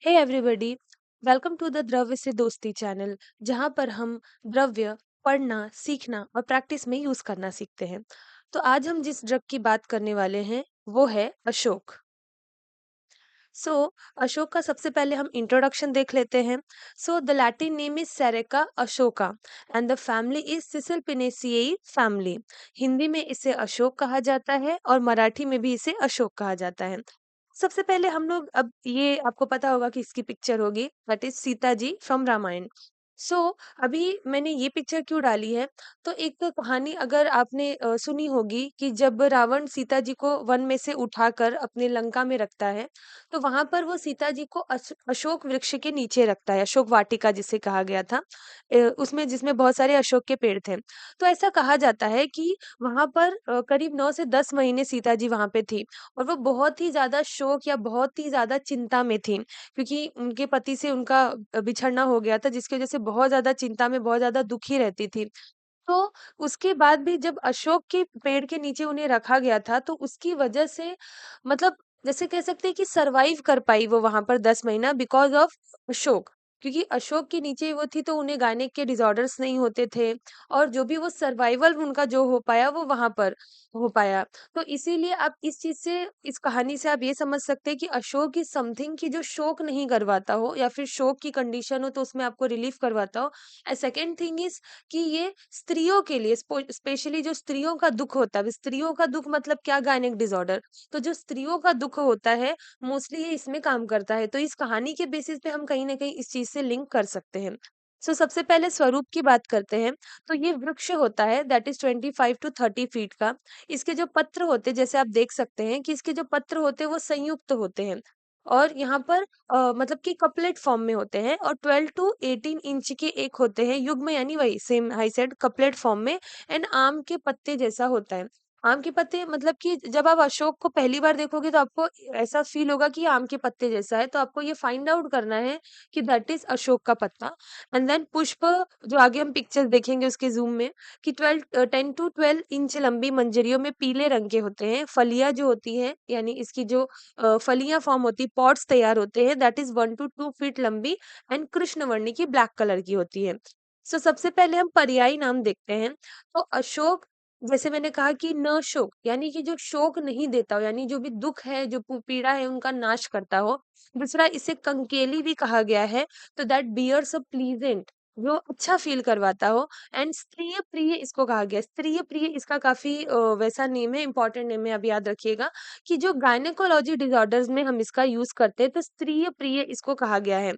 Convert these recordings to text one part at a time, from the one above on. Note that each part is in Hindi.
Hey everybody, welcome to the द्रव्य से दोस्ती चैनल जहाँ पर हम द्रव्य पढ़ना सीखना और प्रैक्टिस में यूज करना सीखते हैं। तो आज हम जिस ड्रग की बात करने वाले हैं वो है अशोक। सो अशोक का सबसे पहले हम इंट्रोडक्शन देख लेते हैं। So the Latin name is Saraca asoca and the family is Caesalpiniaceae family. Hindi में इसे अशोक कहा जाता है और मराठी में भी इसे अशोक कहा जाता है। सबसे पहले हम लोग अब ये आपको पता होगा कि इसकी पिक्चर होगी that is Sita ji from Ramayana. So अभी मैंने ये पिक्चर क्यों डाली है, तो एक तो कहानी अगर आपने सुनी होगी कि जब रावण सीता जी को वन में से उठाकर अपने लंका में रखता है, तो वहां पर वो सीता जी को अशोक वृक्ष के नीचे रखता है, अशोक वाटिका जिसे कहा गया था। उसमें जिसमें बहुत सारे अशोक के पेड़ थे। तो ऐसा कहा जाता है कि वहां पर करीब 9 से 10 महीने सीता जी वहां पे थी और वो बहुत ही ज़्यादा शोक या बहुत ही ज़्यादा चिंता में थीं, क्योंकि उनके पति से उनका बिछड़ना हो गया था, जिसकी वज़ह से बहुत ज़्यादा चिंता में, बहुत ज़्यादा दुखी रहती थी। तो उसके बाद भी जब अशोक के पेड़ के नीचे उन्हें रखा गया था, तो उसकी वज़ह से मतलब जैसे कह सकते हैं कि सर्वाइव कर पाई वो वहाँ पर 10 महीना बिकॉज़ ऑफ अशोक। क्योंकि अशोक के नीचे वो थी तो उन्हें गायनेक के डिसऑर्डर्स नहीं होते थे और जो भी वो सर्वाइवल उनका जो हो पाया वो वहाँ पर हो पाया। तो इसीलिए आप इस चीज़ से, इस कहानी से आप ये समझ सकते हैं कि अशोक इज़ समथिंग कि जो शोक नहीं करवाता हो या फिर शोक की कंडीशन हो तो उसमें आपको रिलीफ़ करवाता हो। एंड सेकंड थिंग इज़ कि ये स्त्रियों के लिए स्पेशली जो स्त्रियों का दुःख होता है, स्त्रियों का दुःख मतलब क्या, गायनेक डिसऑर्डर। तो जो स्त्रियों का दुःख होता है, मोस्टली ये इसमें काम करता है। तो इस कहानी के बेसिस पे हम कहीं न कहीं इस चीज़ से लिंक कर सकते हैं। सो सबसे पहले स्वरूप की बात करते हैं, तो ये वृक्ष होता है दैट इज़ 25 टू 30 फीट का। इसके जो पत्र होते हैं, जैसे आप देख सकते हैं कि इसके जो पत्र होते हैं वो संयुक्त होते हैं और यहाँ पर मतलब कि कपलेट फॉर्म में होते हैं और 12 टू 18 इंच के एक होते हैं युग्म, यानी वही same I said couplet form में। एंड आम के पत्ते जैसा होता है। आम के पत्ते मतलब कि जब आप अशोक को पहली बार देखोगे तो आपको ऐसा फील होगा कि ये आम के पत्ते जैसा है, तो आपको ये फाइंड आउट करना है कि दैट इज अशोक का पत्ता। एंड देन पुष्प, जो आगे हम पिक्चर देखेंगे उसके जूम में, कि 10 टू 12 इंच लंबी मंजरियों में पीले रंग के होते हैं। फलियां जो होती है, यानी इसकी जो फलियां फॉर्म होती, पॉट्स तैयार होते हैं, दैट इज 1 to 2 फीट लंबी एंड कृष्णवर्णी की, ब्लैक कलर की होती है। सो सबसे पहले हम पर्यायी नाम देखते हैं। तो अशोक, जैसे मैंने कहा कि न शोक, यानी कि जो शोक नहीं देता हो, यानी जो भी दुख है, जो पीड़ा है उनका नाश करता हो। दूसरा, इसे कंकेली भी कहा गया है, तो दैट बियर्स अ प्लीजेंट, जो अच्छा फील करवाता हो। एंड स्त्रीय प्रिय इसको कहा गया है। स्त्रीय प्रिय इसका काफी वैसा नेम है, इंपॉर्टेंट नेम है, अब याद रखिएगा कि जो गायनेकोलॉजी डिसऑर्डर्स में हम इसका यूज करते हैं तो स्त्रीय प्रिय इसको कहा गया है।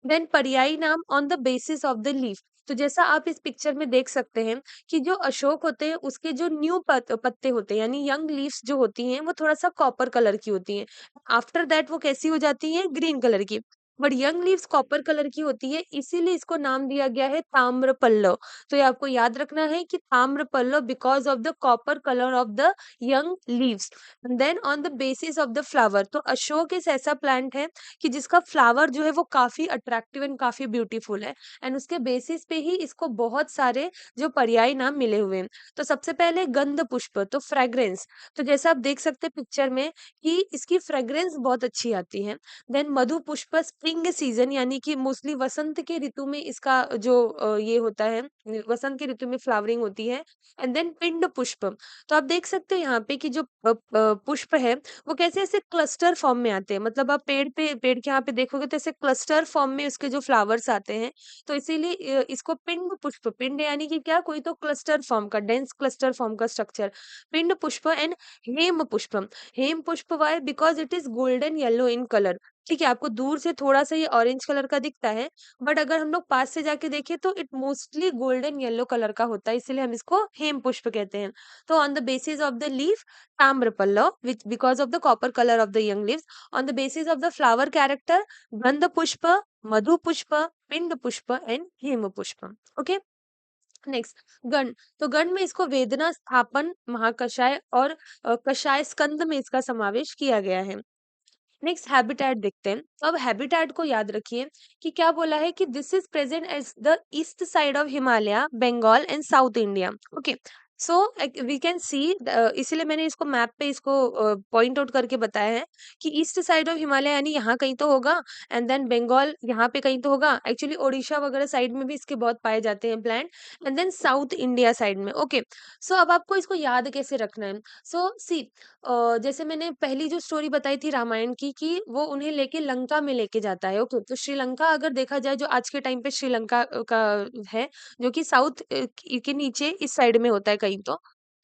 देन पर्यायी नाम on the basis of the leaf. तो जैसा आप इस पिक्चर में देख सकते हैं कि जो अशोक होते हैं उसके जो न्यू पत्ते होते हैं, यानी यंग लीव्स जो होती हैं वो थोड़ा सा कॉपर कलर की होती हैं। आफ्टर दैट वो कैसी हो जाती हैं, ग्रीन कलर की। But young leaves copper colour की होती है, इसीलिए इसको नाम दिया गया है ताम्र पल्लव। तो ये आपको याद रखना है कि tamra pallava because of the copper colour of the young leaves. Then on the basis of the flower, तो अशोक एक ऐसा प्लांट है कि जिसका फ्लावर जो है वो काफी अट्रैक्टिव एंड काफी ब्यूटीफुल है। एंड उसके बेसिस पे ही इसको बहुत सारे जो पर्यायी नाम मिले हुए हैं। तो सबसे पहले गंध पुष्प, तो फ्रेग्रेंस। तो जैसा आप देख सकते हैं पिक्चर में कि इसकी फ्रेग्रेंस बहुत अच्छी आती है। देन मधु पुष्प, स्प्रिंग सीजन, यानी कि मोस्टली वसंत के ऋतु में इसका जो ये होता है, वसंत के ऋतु में फ्लावरिंग होती है। एंड देन पिंड पुष्प, तो आप देख सकते हैं यहाँ पे कि जो पुष्प है वो कैसे ऐसे क्लस्टर फॉर्म में आते हैं। मतलब आप पेड़ के यहाँ पे देखोगे तो ऐसे क्लस्टर फॉर्म में उसके जो फ्लावर्स आते हैं। तो इसीलिए इसको पिंड पुष्प, पिंड यानी कि क्या, कोई तो क्लस्टर फॉर्म का, डेंस क्लस्टर फॉर्म का स्ट्रक्चर, पिंड पुष्प। एंड हेम पुष्पम, हेम पुष्प वाई, because it is golden yellow in colour. ठीक है, आपको दूर से थोड़ा सा ये ऑरेंज कलर का दिखता है, बट अगर हम लोग पास से जाके देखें तो it mostly golden yellow colour का होता है, इसीलिए हम इसको हेम पुष्प कहते हैं। तो on the basis of the leaf, tamrapallava, which because of the copper color of the young leaves. On the basis of the flower character, गंध पुष्प, मधु पुष्प, पिंड पुष्प एंड हेम पुष्प। ओके, नेक्स्ट गण। तो गण में इसको वेदना स्थापन महाकषाय और कषाय स्कंद में इसका समावेश किया गया है। नेक्स्ट हैबिटेट देखते हैं। तो अब हैबिटेट को याद रखिए कि क्या बोला है कि this is present as the east side of Himalaya, Bengal and south India. Okay, so we can see, इसीलिए मैंने इसको मैप पे इसको पॉइंट आउट करके बताया है कि ईस्ट साइड ऑफ हिमालय यानी यहाँ कहीं तो होगा, एंड देन बंगाल यहाँ पे कहीं तो होगा। एक्चुअली ओडिशा वगैरह साइड में भी इसके बहुत पाए जाते हैं plant, and then south India side में। ओके, सो अब आपको इसको याद कैसे रखना है? सो सी, जैसे मैंने पहली जो स्टोरी बताई थी रामायण की, कि वो उन्हें लेके लंका में लेके जाता है। ओके, तो श्रीलंका अगर देखा जाए, जो आज के टाइम पे श्रीलंका का है, जो कि साउथ के नीचे इस साइड में होता है कहीं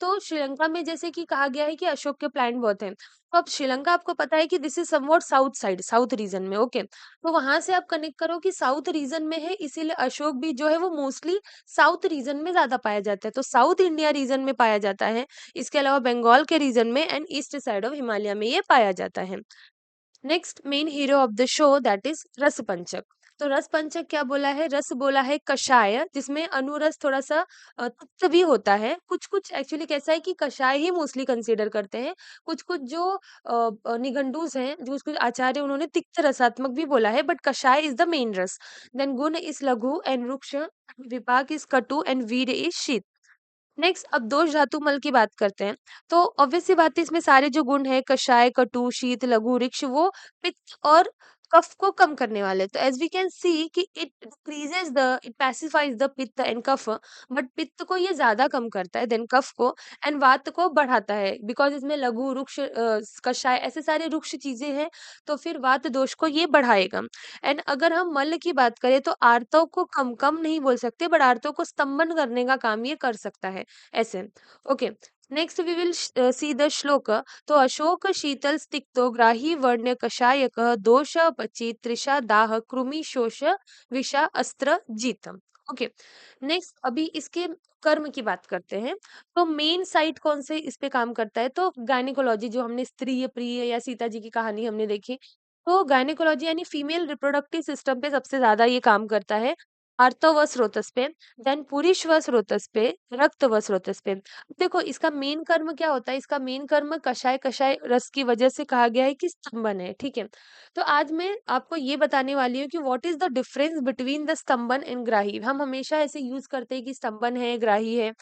तो श्रीलंका में जैसे कि कहा गया है कि अशोक के प्लांट बहुत हैं। तो अब श्रीलंका आपको पता है कि this is somewhat south side, south region में। ओके, तो वहां से आप कनेक्ट करो कि साउथ रीजन में है, इसीलिए अशोक भी जो है वो मोस्टली साउथ रीजन में ज्यादा पाया जाता है, तो साउथ इंडिया रीजन में पाया जाता है। इसके अलावा बंगाल के रीजन में and east side of Himalaya में ये पाया जाता है। Next main hero of the show that is रस पंचक। तो रस पंचक क्या बोला है? रस बोला है कषाय, जिसमें अनुरस थोड़ा सा तिक्त भी होता है। कुछ कुछ एक्चुअली कैसा है कि कषाय ही मोस्टली कंसीडर करते हैं। कुछ कुछ जो निघंटूस हैं, जो कुछ आचार्य, उन्होंने तिक्त रसात्मक भी बोला है, बट कषाय इज द मेन रस। देन गुण इज लघु एंड रुक्ष, विपाक इज कटु एंड वीर इज शीत। नेक्स्ट अब दोष धातु मल की बात करते हैं। तो ऑब्वियस सी बात है, इसमें सारे जो गुण है, कषाय, कटु, शीत, लघु, ऋक्ष, वो पित्त और कफ को कम करने वाले। तो एज वी कैन सी कि इट पैसिफाइज द पित्त एंड कफ, बट पित्त को ये ज्यादा कम करता है देन कफ को, एंड वात को बढ़ाता है, बिकॉज इसमें लघु, रुक्ष, कषाय ऐसे सारे रुक्ष चीजें हैं, तो फिर वात दोष को ये बढ़ाएगा। एंड अगर हम मल की बात करें, तो आर्तव को कम कम नहीं बोल सकते, बट आर्तव को स्तंभन करने का काम ये कर सकता है, ऐसे। Okay, next we will see the shloka. तो अशोक शीतल स्तिक्तो ग्राही वर्ण कषायक दोष पची त्रिषा दाह कृमि शोष विषा अस्त्र जीतम। ओके, नेक्स्ट अभी इसके कर्म की बात करते हैं। तो मेन साइट कौन से इस पे काम करता है? तो गायनिकोलॉजी, जो हमने स्त्री प्रिय या सीता जी की कहानी हमने देखी, तो गायनिकोलॉजी यानी फीमेल रिप्रोडक्टिव सिस्टम पे सबसे ज्यादा ये काम करता है। आर्तव व स्रोतस पे, देन पुरुष व स्रोतस पे, रक्त व स्रोतस पे। देखो इसका मेन कर्म क्या होता है? इसका मेन कर्म कषाय, कषाय रस की वजह से कहा गया है कि स्तंभन है, ठीक है। तो आज मैं आपको ये बताने वाली हूँ कि what is the difference between the stambhan and grahi. हम हमेशा ऐसे यूज करते हैं कि स्तंभन है, ग्राही है,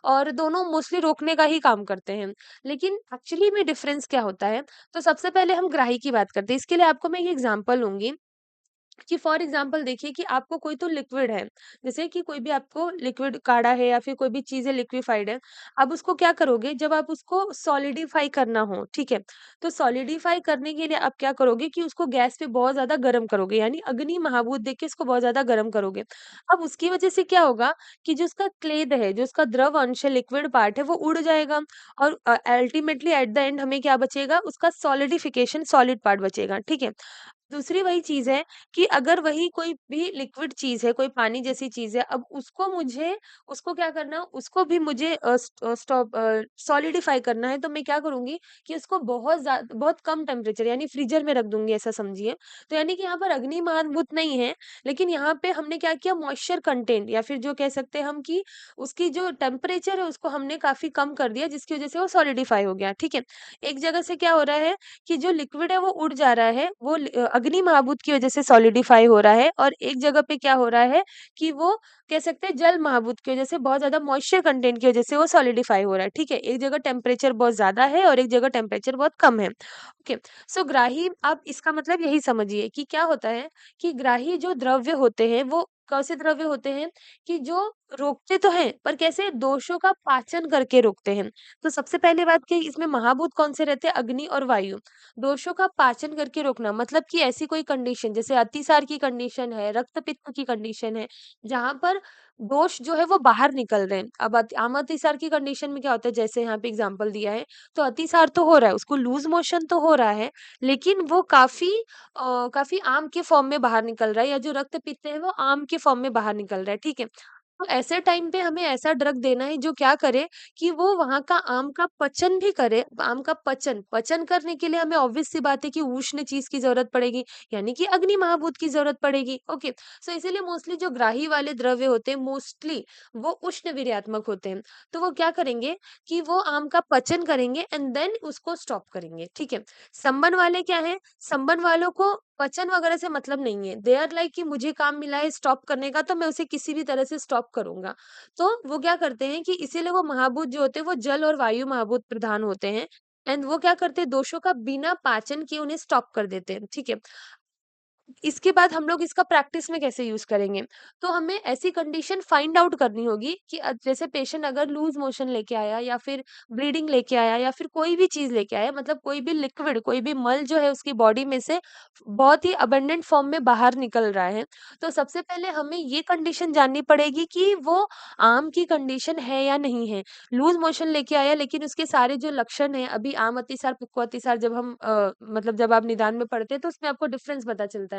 और दोनों मोस्टली रोकने का ही काम करते हैं, लेकिन एक्चुअली में डिफरेंस क्या होता है? तो सबसे पहले हम ग्राही की बात करते हैं। इसके लिए आपको मैं एक एग्जांपल लूंगी कि फॉर एग्जाम्पल देखिए कि आपको कोई तो लिक्विड है, जैसे कि कोई भी आपको लिक्विड काढ़ा है या फिर कोई भी चीज है लिक्विफाइड है। अब उसको क्या करोगे? जब आप उसको सॉलिडिफाई करना हो, ठीक है, तो सॉलिडिफाई करने के लिए आप क्या करोगे कि उसको गैस पे बहुत ज्यादा गर्म करोगे, यानी अग्नि महाभूत देके इसको बहुत ज्यादा गर्म करोगे। अब उसकी वजह से क्या होगा कि जो उसका क्लेद है, जो उसका द्रव अंश है, लिक्विड पार्ट है, वो उड़ जाएगा, और अल्टीमेटली एट द एंड हमें क्या बचेगा? उसका सॉलिडिफिकेशन, सॉलिड पार्ट बचेगा, ठीक है। दूसरी वही चीज़ है कि अगर वही कोई भी लिक्विड चीज़ है, कोई पानी जैसी चीज़ है, अब उसको क्या करना, उसको भी मुझे सॉलिडिफाई करना है, तो मैं क्या करूँगी कि उसको बहुत कम टेम्परेचर यानी फ्रीज़र में रख दूँगी, ऐसा समझिए। तो यानी कि यहाँ पर अग्निमानभूत नहीं है, लेकिन यहाँ पे हमने क्या किया, मॉइस्चर कंटेंट या फिर जो कह सकते हैं हम कि उसकी जो टेम्परेचर है, उसको हमने काफ़ी कम कर दिया, जिसकी वज़ह से वो सॉलिडिफाई हो गया, ठीक है। एक जगह से क्या हो रहा है कि जो लिक्विड है वो उड़ जा रहा है, वो अग्नि महाभूत की वजह से सॉलिडिफाई हो रहा है, और एक जगह पे क्या हो रहा है कि वो कह सकते हैं जल महाभूत की वजह से, बहुत ज्यादा मॉइस्चर कंटेंट की वजह से वो सॉलिडिफाई हो रहा है, ठीक है। एक जगह टेम्परेचर बहुत ज्यादा है और एक जगह टेम्परेचर बहुत कम है। ओके, सो ग्राही, आप इसका मतलब यही समझिए कि क्या होता है कि ग्राही जो द्रव्य होते हैं वो कैसे द्रव्य होते हैं कि जो रोकते तो हैं, पर कैसे? दोषों का पाचन करके रोकते हैं। तो सबसे पहले बात की, इसमें महाभूत कौन से रहते हैं? अग्नि और वायु। दोषों का पाचन करके रोकना मतलब कि ऐसी कोई कंडीशन, जैसे अतिसार की कंडीशन है, रक्तपित्त की कंडीशन है, जहां पर दोष जो है वो बाहर निकल रहे हैं। अब आम अतिसार की कंडीशन में क्या होता है, जैसे यहाँ पे एग्जांपल दिया है, तो अतिसार तो हो रहा है, उसको लूज मोशन तो हो रहा है, लेकिन वो काफी आम के फॉर्म में बाहर निकल रहा है, या जो रक्त पित्त है वो आम के फॉर्म में बाहर निकल रहा है, ठीक है। तो ऐसे टाइम पे हमें ऐसा ड्रग देना है जो क्या करे कि वो वहाँ का आम का पचन भी करे। आम का पचन पचन करने के लिए हमें ऑब्वियस सी बात है कि उष्ण चीज की जरूरत पड़ेगी, यानी कि अग्नि महाभूत की जरूरत पड़ेगी। ओके, सो इसीलिए मोस्टली जो ग्राही वाले द्रव्य होते हैं, मोस्टली वो उष्ण विर्यात्मक होते हैं। तो वो क्या करेंगे कि वो आम का पचन करेंगे एंड देन उसको स्टॉप करेंगे, ठीक है। संबंध वाले क्या है? संबंध वालों को वचन वगैरह से मतलब नहीं है। दे आर लाइक कि मुझे काम मिला है स्टॉप करने का, तो मैं उसे किसी भी तरह से स्टॉप करूँगा। तो वो क्या करते हैं कि इसीलिए वो महाभूत जो होते हैं वो जल और वायु महाभूत प्रधान होते हैं। एंड वो क्या करते हैं, दोषों का बिना पाचन किए उन्हें स्टॉप कर देते हैं, ठीक है? इसके बाद हम लोग इसका प्रैक्टिस में कैसे यूज़ करेंगे? तो हमें ऐसी कंडीशन फाइंड आउट करनी होगी कि जैसे पेशेंट अगर लूज़ मोशन लेके आया या फिर ब्लीडिंग लेके आया या फिर कोई भी चीज़ लेके आया, मतलब कोई भी लिक्विड, कोई भी मल जो है उसकी बॉडी में से बहुत ही अबंडेंट फॉर्म में बाहर निकल रहा है। तो सबसे पहले हमें ये कंडीशन जाननी पड़ेगी कि वो आम की कंडीशन है या नहीं है। लूज़ मोशन लेके आया लेकिन उसके सारे जो लक्षण हैं, अभी आम अतिसार, पित्त अतिसार जब हम मतलब जब आप निदान में पढ़ते हैं तो उसमें आपको डिफरेंस पता चलता है।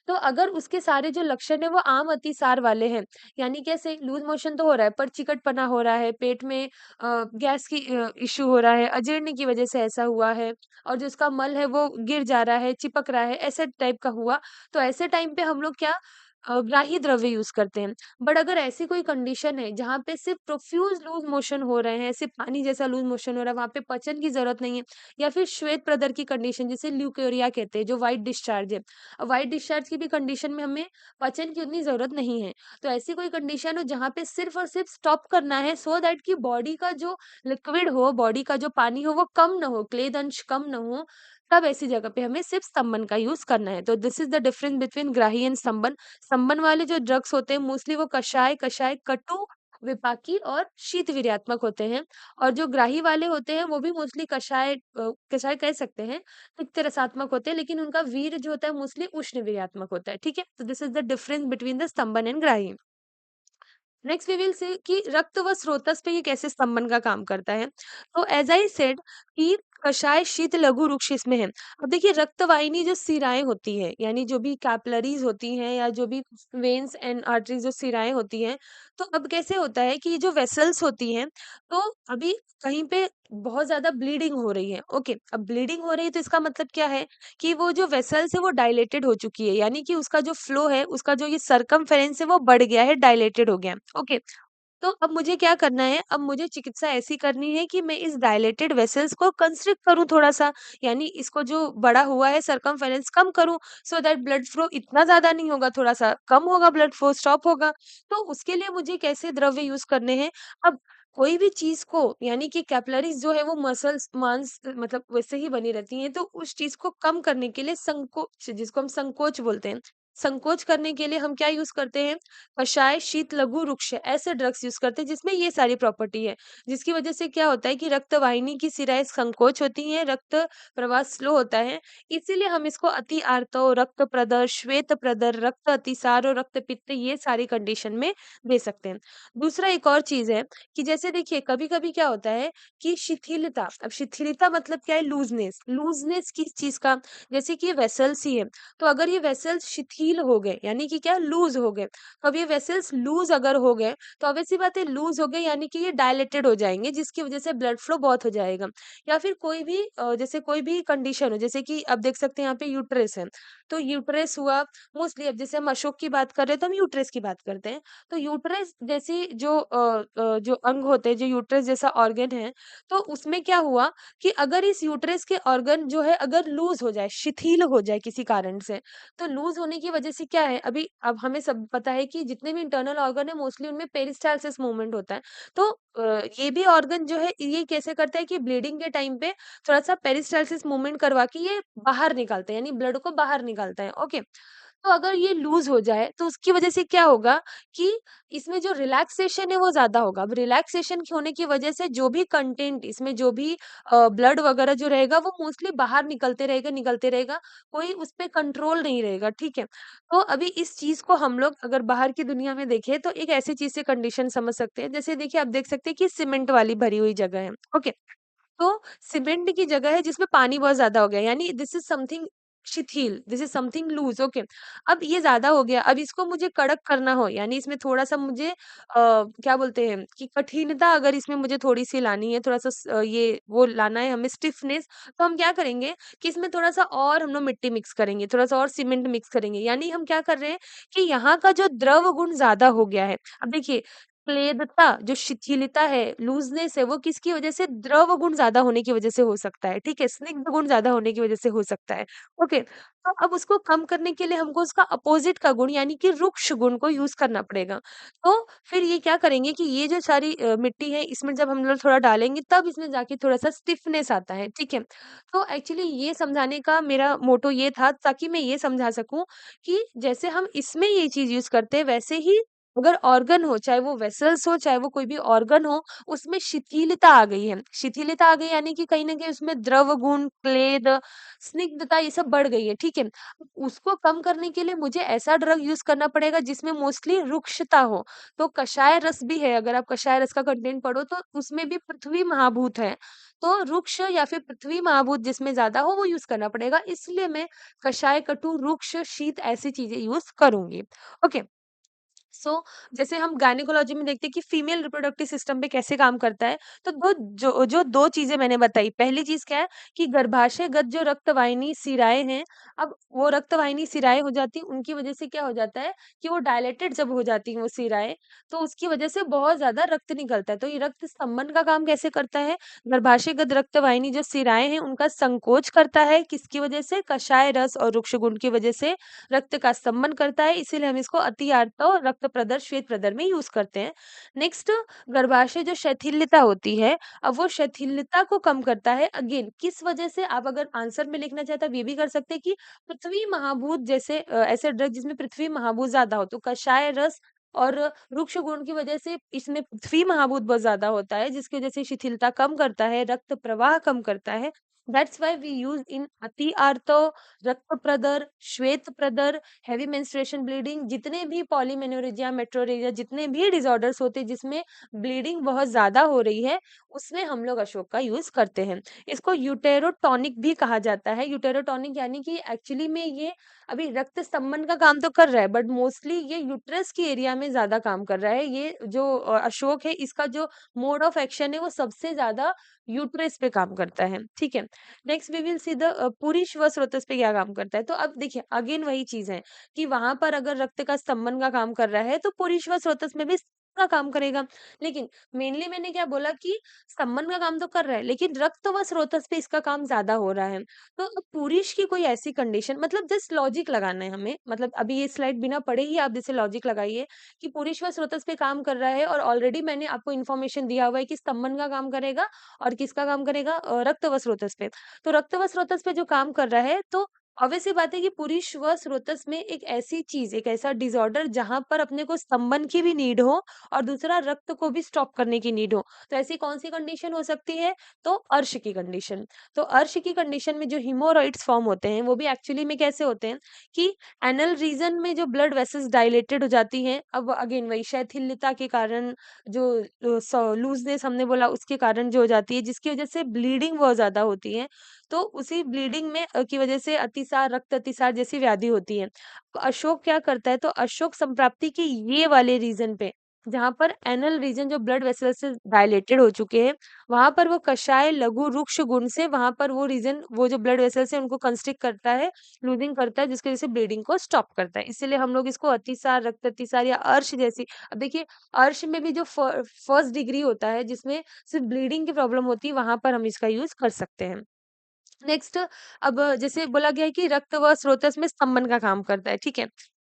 तो अगर उसके सारे जो लक्षण हैं वो आम अतिसार वाले हैं, यानी कैसे, लूज़ मोशन तो हो रहा है पर चिकटपना हो रहा है, पेट में गैस की इश्यू हो रहा है, अजीर्ण की वज़ह से ऐसा हुआ है और जो उसका मल है वो गिर जा रहा है, चिपक रहा है, ऐसे टाइप का हुआ। तो ऐसे टाइम पे हम लोग क्या ग्राही द्रव्य यूज़ करते हैं। बट अगर ऐसी कोई कंडीशन है जहाँ पे सिर्फ़ प्रोफ्यूज़ लूज़ मोशन हो रहे हैं, सिर्फ़ पानी जैसा लूज़ मोशन हो रहा है, वहाँ पे पचन की ज़रूरत नहीं है, या फिर श्वेत प्रदर की कंडीशन जिसे ल्यूकेरिया कहते हैं, जो व्हाइट डिस्चार्ज है। व्हाइट डिस्चार्ज की भी कंडीशन में हमें पचन की उतनी ज़रूरत नहीं है। तो ऐसी कोई कंडीशन हो जहाँ पे सिर्फ़ और सिर्फ़ स्टॉप करना है सो दैट कि बॉडी का जो लिक्विड हो, बॉडी का जो पानी हो वो कम ना हो, क्लेद अंश कम ना हो, तब ऐसी जगह पे हमें सिर्फ़ स्तंभन का यूज़ करना है। तो this is the difference between ग्राही एंड स्तंभन। स्तंभन वाले जो ड्रग्स होते हैं मोस्टली वो कषाय, कटु, विपाकी और शीत वीर्यात्मक होते हैं, और जो ग्राही वाले होते हैं वो भी मोस्टली कषाय कह सकते हैं, पित्त रसात्मक होते हैं, लेकिन उनका वीर्य जो होता है मोस्टली उष्ण वीर्यात्मक होता है, ठीक है? तो this is the difference between the stambhan and grahi. Next we will say कि रक्त व स्रोतस पे ये कैसे स्तंभन का काम करता है। तो एज़ आई सेड कि कषाय, शीत, लघु, रुक्ष इसमें है। अब देखिए रक्तवाहिनी जो शिराएँ होती हैं, यानी जो भी कैपिलरीज़ होती हैं या जो भी वेन्स एंड आर्टरीज़ जो शिराएँ होती हैं, तो अब कैसे होता है कि ये जो वेसल्स होती हैं, तो अभी कहीं पे बहुत ज़्यादा ब्लीडिंग हो रही है, ओके। अब ब्लीडिंग हो रही है तो इसका मतलब क्या है कि वो जो वेसल्स है वो डायलेटेड हो चुकी है, यानी कि उसका जो फ्लो है, उसका जो ये सरकमफेरेंस है वो बढ़ गया है, डायलेटेड हो गया है, ओके। तो अब मुझे क्या करना है, अब मुझे चिकित्सा ऐसी करनी है कि मैं इस डायलेटेड वेसल्स को कंस्ट्रिक्ट करूँ थोड़ा-सा, यानी इसको जो बड़ा हुआ है सरकमफेरेंस कम करूँ, सो दैट ब्लड फ्लो इतना ज़्यादा नहीं होगा, थोड़ा-सा कम होगा, ब्लड फ्लो स्टॉप होगा। तो उसके लिए मुझे कैसे द्रव्य यूज़ करने हैं? अब कोई भी चीज़ को, यानी कि कैपिलरीज़ जो है वो मसल्स, मांस मतलब वैसे ही बनी रहती हैं, तो उस चीज़ को कम करने के लिए संकोच, जिसको हम संकोच बोलते हैं, संकोच करने के लिए हम क्या यूज़ करते हैं? कषाय, शीत, लघु, रुक्ष ऐसे ड्रग्स यूज़ करते हैं जिसमें ये सारी प्रॉपर्टी है। जिसकी वज़ह से क्या होता है कि रक्तवाहिनी की शिराएँ संकोच होती हैं, रक्त प्रवाह स्लो होता है। इसीलिए हम इसको अति आर्तव, रक्त प्रदर, श्वेत प्रदर, रक्त अतिसार और रक्तपित्त ये सारी कंडीशन में दे सकते हैं। दूसरा एक और चीज़ है कि जैसे देखिए कभी-कभी क्या होता है कि शिथिलता, अब शिथिलता मतलब क्या है? लूज़नेस, लूज़नेस किस चीज़ का? जैसे कि ये वेसल्स ही है, तो अगर ये वेसल्स शिथिल हो गए, यानी कि क्या? लूज़ हो गए, तो अब ये वेसल्स लूज़ अगर हो गए, तो ऑब्वियस सी बात है लूज़ हो गए यानी कि ये डायलेटेड हो जाएँगे, जिसकी वज़ह से ब्लड फ्लो बहुत हो जाएगा। या फिर कोई भी जैसे कोई भी कंडीशन हो, जैसे कि अब देख सकते हैं यहाँ पे यूट्रस है, तो यूट्रस हुआ, मोस्टली अब जैसे हम अशोक की बात कर रहे हैं तो हम यूट्रस की बात करते हैं। तो यूट्रस जैसी जो जो अंग होते हैं, जो यूट्रस जैसा ऑर्गन है, तो उसमें क्या हुआ कि अगर इस यूट्रस के ऑर्गन जो है अगर लूज़ हो जाए, शिथिल हो जाए किसी कारण से, तो लूज़ होने की वजह से क्या है, अभी अब हमें सब पता है कि जितने भी इंटरनल ऑर्गन है मोस्टली उनमें पेरिस्टालसिस मूवमेंट होता है। तो ये भी ऑर्गन जो है ये कैसे करता है कि ब्लीडिंग के टाइम पे थोड़ा-सा पेरिस्टालसिस मूवमेंट करवा के ये बाहर निकालता है, यानी ब्लड को बाहर निकालता है, ओके। तो अगर ये लूज़ हो जाए तो उसकी वजह से क्या होगा कि इसमें जो रिलैक्सेशन है वो ज़्यादा होगा। अब रिलैक्सेशन की होने की वजह से जो भी कंटेंट इसमें जो भी ब्लड वगैरह जो रहेगा वो मोस्टली बाहर निकलते रहेगा, कोई उस पे कंट्रोल नहीं रहेगा, ठीक है? तो अभी इस चीज़ को हम लोग अगर बाहर की दुनिया में देखें तो एक ऐसी चीज़ से कंडीशन समझ सकते हैं। जैसे देखिए आप देख सकते हैं कि सीमेंट वाली भरी हुई जगह है, ओके? तो सीमेंट की जगह है जिसमें पानी बहुत ज़्यादा हो गया, यानी दिस इज़ समथिंग शिथिल, this is something loose, okay. अब ये ज़्यादा हो गया, अब इसको मुझे कड़क करना हो, यानी इसमें थोड़ा-सा मुझे क्या बोलते हैं कि कठिनता अगर इसमें मुझे थोड़ी-सी लानी है, थोड़ा-सा ये वो लाना है हमें स्टिफनेस, तो हम क्या करेंगे कि इसमें थोड़ा-सा और हम लोग मिट्टी मिक्स करेंगे, थोड़ा-सा और सीमेंट मिक्स करेंगे। यानी हम क्या कर रहे हैं कि यहाँ का जो द्रव गुण ज़्यादा हो गया है। अब देखिए क्लेदता, जो शिथिलता है, लूज़नेस है, वो किसकी वजह से? द्रव गुण ज़्यादा होने की वजह से हो सकता है, ठीक है? स्निग्ध गुण ज़्यादा होने की वजह से हो सकता है। ओके, तो अब उसको कम करने के लिए हमको उसका अपोज़िट का गुण यानी कि रुक्ष गुण को यूज़ करना पड़ेगा। तो फिर ये क्या करेंगे कि ये जो सारी मिट्टी है, इसमें जब हम लोग थोड़ा डालेंगे तब इसमें जाके थोड़ा-सा स्टिफनेस आता है, ठीक है? तो एक्चुअली ये समझाने का मेरा मोटो ये था ताकि मैं ये समझा सकूँ कि जैसे हम इसमें ये चीज़ यूज़ करते हैं, वैसे ही अगर ऑर्गन हो, चाहे वो वेसल्स हो, चाहे वो कोई भी ऑर्गन हो, उसमें शिथिलता आ गई है। शिथिलता आ गई यानी कि कहीं न कहीं उसमें द्रव गुण, क्लेद, स्निग्धता ये सब बढ़ गई है, ठीक है? उसको कम करने के लिए मुझे ऐसा ड्रग यूज़ करना पड़ेगा जिसमें मोस्टली रुक्षता हो। तो कषाय रस भी है, अगर आप कषाय रस का कंटेंट पढ़ो तो उसमें भी पृथ्वी महाभूत है। तो रुक्ष या फिर पृथ्वी महाभूत जिसमें ज़्यादा हो वो यूज़ करना पड़ेगा। इसलिए मैं कषाय, कटु, रुक्ष, शीत ऐसी चीज़ें यूज़ करूँगी। ओके। जैसे हम गायनेकोलॉजी में देखते हैं कि फीमेल रिप्रोडक्टिव सिस्टम पे कैसे काम करता है, तो दो जो जो 2 चीज़ें मैंने बताई, पहली चीज़ क्या है कि गर्भाशयगत जो रक्तवाहिनी शिराएँ हैं, अब वो रक्तवाहिनी शिराएँ हो जाती हैं, उनकी वजह से क्या हो जाता है कि वो डायलेटेड जब हो जाती हैं वो शिराएँ, तो उसकी वजह से बहुत ज़्यादा रक्त निकलता है। तो ये रक्त स्तंभन का काम कैसे करता है? गर्भाशयगत रक्तवाहिनी जो शिराएँ हैं, उनका संकोच करता है, किसकी वजह से? कषाय रस और रुक्ष गुण की वजह से रक्त का स्तंभन करता है, इसीलिए हम इसको अति आर्तव रक्त प्रदर, श्वेत प्रदर में यूज़ करते हैं। नेक्स्ट, गर्भाशय जो शिथिलता होती है, अब वो शिथिलता को कम करता है, अगेन किस वजह से? आप अगर आंसर में लिखना चाहे तो आप ये भी कर सकते हैं कि पृथ्वी महाभूत जैसे ऐसे ड्रग जिसमें पृथ्वी महाभूत ज़्यादा हो, तो कषाय रस और वृक्ष गुण की वजह से इसमें पृथ्वी महाभूत बहुत ज़्यादा होता है, जिसकी वजह से शिथिलता कम करता है, रक्त प्रवाह कम करता है। That's why we use in अति आर्तव, रक्त प्रदर, श्वेत प्रदर, हेवी मेंस्ट्रुएशन ब्लीडिंग, जितने भी पॉलीमेनोरेजिया, मेट्रोरेजिया, जितने भी डिसऑर्डर्स होते हैं जिसमें ब्लीडिंग बहुत ज़्यादा हो रही है, उसमें हम लोग अशोक का यूज़ करते हैं। इसको यूटेरोटॉनिक भी कहा जाता है। यूटेरोटॉनिक यानी कि एक्चुअली में ये अभी रक्त स्तंभन का काम तो कर रहा है, बट मोस्टली ये यूट्रस के एरिया में ज़्यादा काम कर रहा है। ये जो अशोक है, इसका जो मोड ऑफ एक्शन है, वो सबसे ज़्यादा यूट्रस पे काम करता है। ठीक है? Next we will see the पुरुष व स्रोतस पे क्या काम करता है। तो अब देखिए अगेन वही चीज़ है कि वहाँ पर अगर रक्त का स्तंभन का काम कर रहा है, तो पुरुष व स्रोतस में भी का काम करेगा। लेकिन मेनली मैंने क्या बोला कि स्तंभन का काम तो कर रहा है, लेकिन रक्त व स्रोतस पे इसका काम ज़्यादा हो रहा है। तो अब पुरुष की कोई ऐसी कंडीशन, मतलब जस्ट लॉजिक लगाना है हमें, मतलब अभी ये स्लाइड बिना पढ़े ही आप जैसे लॉजिक लगाइए कि पुरुष व स्रोतस पे काम कर रहा है और ऑलरेडी मैंने आपको इन्फॉर्मेशन दिया हुआ है कि स्तंभन का काम करेगा और किसका काम करेगा? रक्त व स्रोतस पे। तो रक्त व स्रोतस पे जो काम कर रहा है, तो ऑब्वियस सी बात है कि पुरुष व स्रोतस में एक ऐसी चीज़, एक ऐसा डिसऑर्डर जहाँ पर अपने को स्तंभन की भी नीड हो और दूसरा रक्त को भी स्टॉप करने की नीड हो। तो ऐसी कौन-सी कंडीशन हो सकती है? तो अर्श की कंडीशन। तो अर्श की कंडीशन में जो हेमोरॉइड्स फॉर्म होते हैं, वो भी एक्चुअली में कैसे होते हैं कि एनल रीजन में जो ब्लड वेसल्स डायलेटेड हो जाती हैं, अब अगेन वही शिथिलता के कारण जो लूज़नेस हमने बोला उसके कारण जो हो जाती है, जिसकी वज़ह से ब्लीडिंग बहुत ज़्यादा होती है। तो उसी ब्लीडिंग में की वज़ह से अतिसार, रक्त अतिसार जैसी व्याधि होती है। तो अशोक क्या करता है, तो अशोक संप्राप्ति के ये वाले रीज़न पे, जहाँ पर एनल रीजन जो ब्लड वेसल से डायलेटेड हो चुके हैं, वहाँ पर वो कषाय, लघु, रुक्ष गुण से वहाँ पर वो रीजन, वो जो ब्लड वेसल्स हैं उनको कंस्ट्रिक्ट करता है, लूज़िंग करता है, जिसकी वज़ह से ब्लीडिंग को स्टॉप करता है। इसीलिए हम लोग इसको अतिसार, रक्त अतिसार या अर्श जैसी, अब देखिए अर्श में भी जो फर्स्ट डिग्री होता है जिसमें सिर्फ ब्लीडिंग की प्रॉब्लम होती है, वहाँ पर हम इसका यूज़ कर सकते हैं। नेक्स्ट, अब जैसे बोला गया है कि रक्त व स्रोतस में स्तंभन का काम करता है, ठीक है?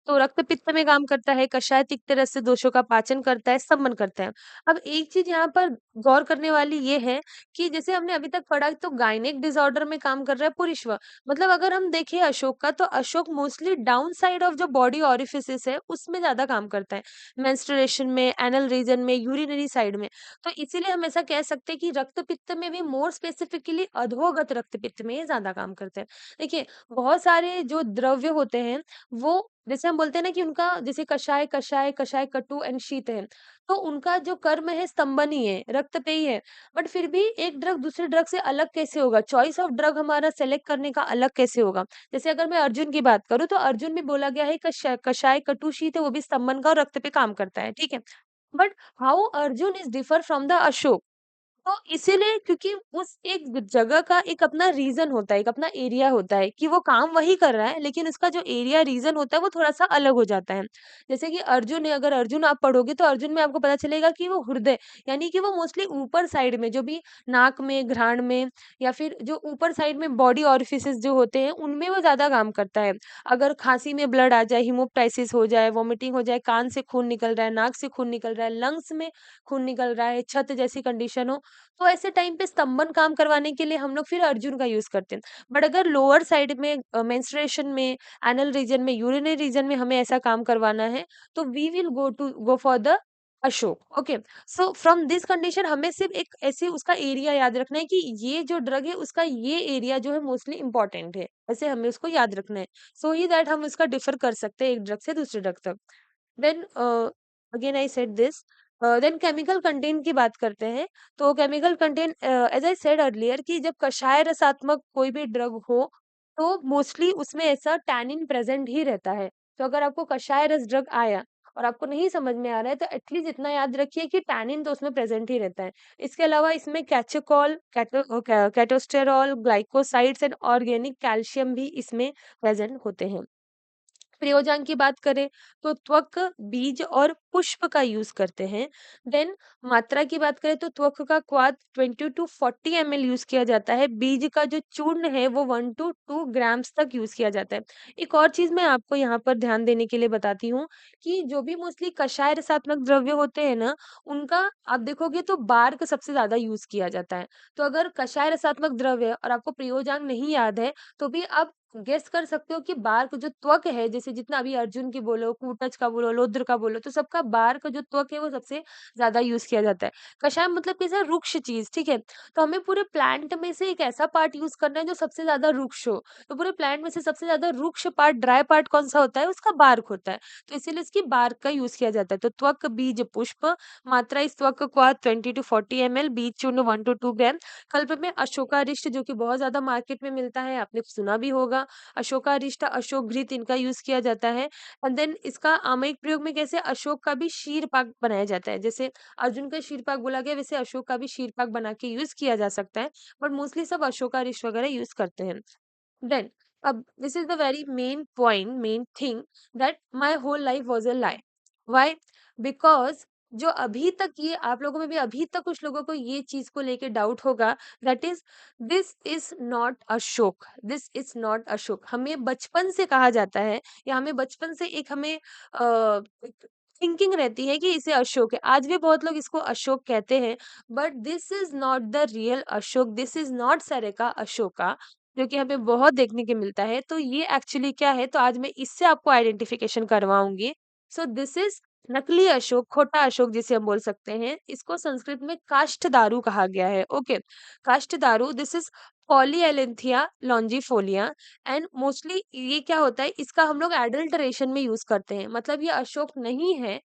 तो रक्त पित्त में काम करता है, कषाय तिक्त रस से दोषों का पाचन करता है, स्तंभन करता है। अब एक चीज़ यहाँ पर गौर करने वाली ये है कि जैसे हमने अभी तक पढ़ा, तो गायनेक डिसऑर्डर में काम कर रहा है पुरुषव। मतलब अगर हम देखें अशोक का, तो Ashok mostly down side of जो बॉडी ओरिफिसेस है उसमें ज़्यादा काम करता है। मेंस्ट्रुएशन में, एनल रीजन में, यूरिनरी साइड में। तो इसीलिए हम ऐसा कह सकते हैं कि रक्तपित्त में भी, मोर स्पेसिफिकली अधोगत रक्तपित्त में ये ज़्यादा काम करते हैं। देखिए, बहुत सारे जो द्रव्य होते हैं, वो जैसे हम बोलते हैं ना कि उनका जैसे कषाय, कषाय, कषाय कटु एंड शीत है, तो उनका जो कर्म है स्तंभन ही है, रक्त पे ही है। बट फिर भी एक ड्रग दूसरे ड्रग से अलग कैसे होगा? चॉइस ऑफ ड्रग हमारा सेलेक्ट करने का अलग कैसे होगा? जैसे अगर मैं अर्जुन की बात करूँ, तो अर्जुन में बोला गया है कषाय, कटु, शीत है, वो भी स्तंभन का और रक्त पे काम करता है, ठीक है? But how Arjun is differ from the Ashok? तो इसीलिए क्योंकि उस एक जगह का एक अपना रीज़न होता है, एक अपना एरिया होता है कि वो काम वही कर रहा है, लेकिन उसका जो एरिया रीज़न होता है वो थोड़ा-सा अलग हो जाता है। जैसे कि अर्जुन है, अगर अर्जुन आप पढ़ोगे तो अर्जुन में आपको पता चलेगा कि वो हृदय यानी कि वो मोस्टली ऊपर साइड में जो भी नाक में, घ्राण में या फिर जो ऊपर साइड में बॉडी ओरिफिसेस जो होते हैं, उनमें वो ज़्यादा काम करता है। अगर खाँसी में ब्लड आ जाए, हेमोप्टाइसिस हो जाए, वॉमिटिंग हो जाए, कान से खून निकल रहा है, नाक से खून निकल रहा है, लंग्स में खून निकल रहा है, छत जैसी कंडीशन हो, तो ऐसे टाइम पे स्तंभन काम करवाने के लिए हम लोग फिर अर्जुन का यूज़ करते हैं। बट अगर लोअर साइड में मेंस्ट्रुएशन में, एनल रीजन में, यूरिनरी रीजन में हमें ऐसा काम करवाना है, तो we will go for the Ashoka. Okay, so from this condition हमें सिर्फ एक ऐसे उसका एरिया याद रखना है कि ये जो ड्रग है उसका ये एरिया जो है मोस्टली इंपॉर्टेंट है, ऐसे हमें उसको याद रखना है, सो ही दैट हम उसका डिफर कर सकते हैं एक ड्रग से दूसरे ड्रग तक। Then again I said this, then chemical content की बात करते हैं। तो chemical content as I said earlier कि जब कषाय रसात्मक कोई भी ड्रग हो, तो मोस्टली उसमें ऐसा टैनिन प्रेज़ेंट ही रहता है। तो अगर आपको कषाय रस ड्रग आया और आपको नहीं समझ में आ रहा है, तो एटलीस्ट इतना याद रखिए कि टैनिन तो उसमें प्रेज़ेंट ही रहता है। इसके अलावा इसमें कैचोकॉल, केटोस्टेरॉल, ग्लाइकोसाइड्स एंड ऑर्गेनिक कैल्शियम भी इसमें प्रेज़ेंट होते हैं। प्रयोजन की बात करें तो त्वक, बीज और पुष्प का यूज़ करते हैं। देन मात्रा की बात करें तो त्वक का क्वाथ 20 टू 40 एमएल यूज़ किया जाता है। बीज का जो चूर्ण है वो 1 टू 2 ग्राम्स तक यूज़ किया जाता है। एक और चीज़ मैं आपको यहाँ पर ध्यान देने के लिए बताती हूँ कि जो भी मोस्टली कषाय रसात्मक द्रव्य होते हैं ना, उनका आप देखोगे तो बार्क सबसे ज़्यादा यूज़ किया जाता है। तो अगर कषाय रसात्मक द्रव्य है और आपको प्रयोजन नहीं याद है, तो भी आप गेस कर सकते हो कि बार्क जो त्वक है, जैसे जितना अभी अर्जुन की बोलो, कूटज का बोलो, लोद्र का बोलो, तो सबका बार्क जो त्वक है वो सबसे ज़्यादा यूज़ किया जाता है। कषाय मतलब कैसा रुक्ष चीज़, ठीक है? तो हमें पूरे प्लांट में से एक ऐसा पार्ट यूज़ करना है जो सबसे ज़्यादा रुक्ष हो। तो पूरे प्लांट में से सबसे ज़्यादा रुक्ष पार्ट, ड्राई पार्ट कौन-सा होता है? उसका बार्क होता है। तो इसीलिए इसकी बार्क का यूज़ किया जाता है। तो त्वक, बीज, पुष्प, मात्रा इस त्वक को 20 टू 40 एमएल, बीज चूर्ण 1 टू 2 ग्राम, कल्प में अशोकारिष्ट जो कि बहुत ज़्यादा मार्केट में मिलता है, आपने सुना भी होगा। अशोकारिष्टा, अशोकघृत इनका यूज़ किया जाता है एंड देन इसका आमयिक प्रयोग में कैसे अशोक का भी क्षीर पाक बनाया जाता है। जैसे अर्जुन का क्षीर पाक बोला गया, वैसे अशोक का भी क्षीर पाक बना के यूज़ किया जा सकता है, बट मोस्टली सब अशोकारिष्ट वगैरह यूज़ करते हैं। देन अब this is the very main point, main thing that my whole life was a lie. Why? Because जो अभी तक ये आप लोगों में भी अभी तक कुछ लोगों को ये चीज़ को लेके डाउट होगा, that is this is not Ashok, this is not Ashok. हमें बचपन से कहा जाता है या हमें बचपन से एक हमें एक थिंकिंग रहती है कि इसे अशोक है। आज भी बहुत लोग इसको अशोक कहते हैं, but this is not the real Ashok, this is not Saraca asoca. जो कि हमें बहुत देखने को मिलता है। तो ये एक्चुअली क्या है, तो आज मैं इससे आपको आइडेंटिफिकेशन करवाऊँगी। सो दिस इज़ नकली अशोक, खोटा अशोक जिसे हम बोल सकते हैं। इसको संस्कृत में काष्ठदारु कहा गया है। ओके, काष्ठदारु this is Polyalthia longifolia and mostly ये क्या होता है, इसका हम लोग एडल्टरेशन में यूज़ करते हैं। मतलब ये अशोक नहीं है,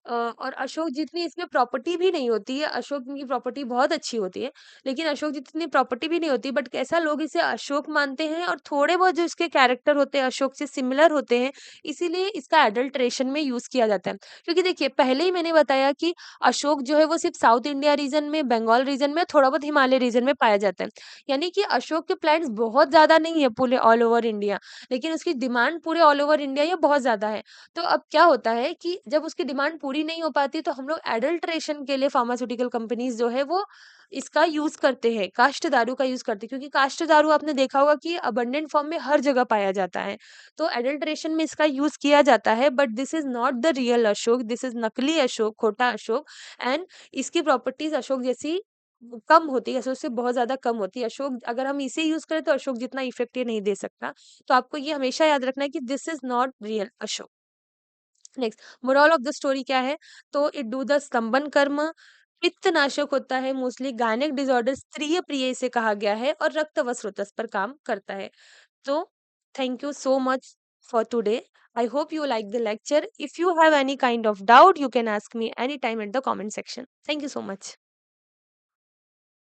और अशोक जितनी इसमें प्रॉपर्टी भी नहीं होती है, अशोक की प्रॉपर्टी बहुत अच्छी होती है, लेकिन अशोक जितनी प्रॉपर्टी भी नहीं होती, बट कैसा लोग इसे अशोक मानते हैं और थोड़े बहुत जो इसके कैरेक्टर होते हैं अशोक से सिमिलर होते हैं, इसीलिए इसका एडल्ट्रेशन में यूज़ किया जाता है। क्योंकि देखिए पहले ही मैंने बताया कि अशोक जो है वो सिर्फ साउथ इंडिया रीजन में, बंगाल रीजन में, थोड़ा बहुत हिमालय रीजन में पाया जाता है। यानी कि अशोक के प्लांट्स बहुत ज़्यादा नहीं है पूरे ऑल ओवर इंडिया, लेकिन उसकी डिमांड पूरे ऑल ओवर इंडिया या बहुत ज़्यादा है। तो अब क्या होता है कि जब उसकी डिमांड पूरी नहीं हो पाती तो हम लोग एडल्ट्रेशन के लिए फार्मास्यूटिकल कंपनीज जो है वो इसका यूज करते हैं, काष्ठ दारू का यूज करते हैं, क्योंकि काष्ठ दारू आपने देखा होगा कि अबंडेंट फॉर्म में हर जगह पाया जाता है। तो एडल्ट्रेशन में इसका यूज किया जाता है, but this is not the real Ashok, this is नकली अशोक, खोटा अशोक। एंड इसकी प्रॉपर्टीज अशोक जैसी कम होती है, अशोक से बहुत ज्यादा कम होती है। अशोक अगर हम इसे यूज करें तो अशोक जितना इफेक्ट ये नहीं दे सकता। तो आपको ये हमेशा याद रखना है कि this is not real Ashok. Next, moral of the story क्या है, तो इट डू द स्तंभन कर्म, पित्तनाशक होता है, मोस्टली गायनिक डिसऑर्डर, स्त्रीय प्रिय इसे कहा गया है, और रक्त व स्रोतस पर काम करता है। तो thank you so much for today. I hope you like the lecture. If you have any kind of doubt, you can ask me anytime in the comment section. Thank you so much.